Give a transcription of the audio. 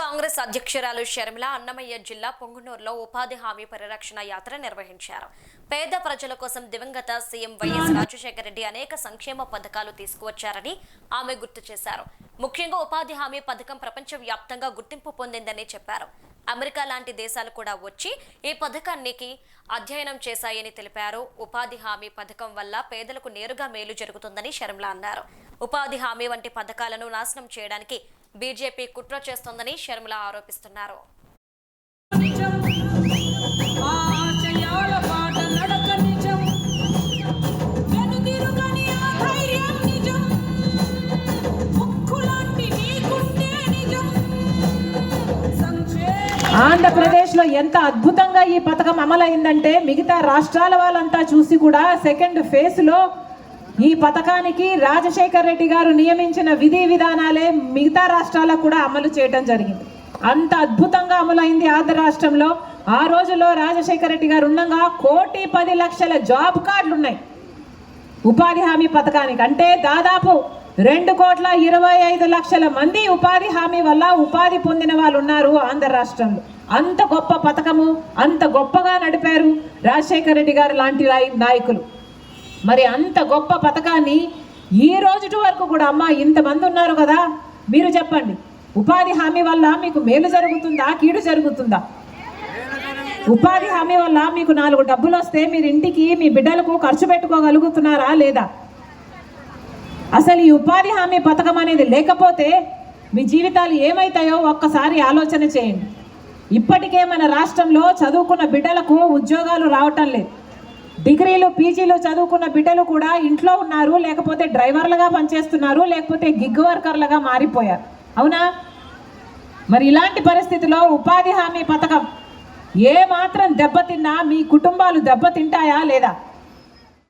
కాంగ్రెస్ అధ్యక్షురాలు షర్మిల అన్నమయ్య జిల్లా పొంగునూరులో ఉపాధి హామీ పరిరక్షణ యాత్ర నిర్వహించారు. పేద ప్రజల కోసం దివంగత సీఎం వైఎస్ రాజశేఖర రెడ్డి అనేక సంక్షేమ పథకాలు తీసుకువచ్చారని ఆమె గుర్తు చేశారు. ముఖ్యంగా ఉపాధి హామీ పథకం ప్రపంచవ్యాప్తంగా గుర్తింపు పొందిందని చెప్పారు. అమెరికా లాంటి దేశాలు కూడా వచ్చి ఈ పథకానికి అధ్యయనం చేశాయని తెలిపారు. ఉపాధి హామీ పథకం వల్ల పేదలకు నేరుగా మేలు జరుగుతుందని షర్మిల అన్నారు. ఉపాధి హామీ వంటి పథకాలను నాశనం చేయడానికి బీజేపీ కుట్ర చేస్తోందని షర్మిల ఆరోపిస్తున్నారు. ఆంధ్రప్రదేశ్లో ఎంత అద్భుతంగా ఈ పథకం అమలైందంటే మిగతా రాష్ట్రాల వాళ్ళంతా చూసి కూడా సెకండ్ ఫేజ్లో ఈ పథకానికి రాజశేఖర రెడ్డి గారు నియమించిన విధి విధానాలే మిగతా రాష్ట్రాలకు కూడా అమలు చేయడం జరిగింది. అంత అద్భుతంగా అమలైంది ఆంధ్ర రాష్ట్రంలో. ఆ రోజుల్లో రాజశేఖర రెడ్డి గారు ఉండగా 1,10,00,000 జాబ్ కార్డులు ఉన్నాయి ఉపాధి హామీ పథకానికి. అంటే దాదాపు 2,25,00,000 మంది ఉపాధి హామీ వల్ల ఉపాధి పొందిన వాళ్ళు ఉన్నారు ఆంధ్ర రాష్ట్రంలో. అంత గొప్ప పథకము, అంత గొప్పగా నడిపారు రాజశేఖర రెడ్డి గారు లాంటి నాయకులు. మరి అంత గొప్ప పథకాన్ని ఈ రోజు వరకు కూడా అమ్మ ఇంతమంది ఉన్నారు కదా, మీరు చెప్పండి, ఉపాధి హామీ వల్ల మీకు మేలు జరుగుతుందా, కీడు జరుగుతుందా? ఉపాధి హామీ వల్ల మీకు 4 డబ్బులు వస్తే మీరు ఇంటికి మీ బిడ్డలకు ఖర్చు పెట్టుకోగలుగుతున్నారా లేదా? అసలు ఈ ఉపాధి హామీ పథకం అనేది లేకపోతే మీ జీవితాలు ఏమవుతాయో ఒక్కసారి ఆలోచన చేయండి. ఇప్పటికే మన రాష్ట్రంలో చదువుకున్న బిడ్డలకు ఉద్యోగాలు రావటం లేదు. డిగ్రీలు పీజీలు చదువుకున్న బిడ్డలు కూడా ఇంట్లో ఉన్నారు, లేకపోతే డ్రైవర్లుగా పనిచేస్తున్నారు, లేకపోతే గిగ్ వర్కర్లుగా మారిపోయారు. అవునా? మరి ఇలాంటి పరిస్థితిలో ఉపాధి హామీ పథకం ఏ మాత్రం దెబ్బతిన్నా మీ కుటుంబాలు దెబ్బతింటాయా లేదా?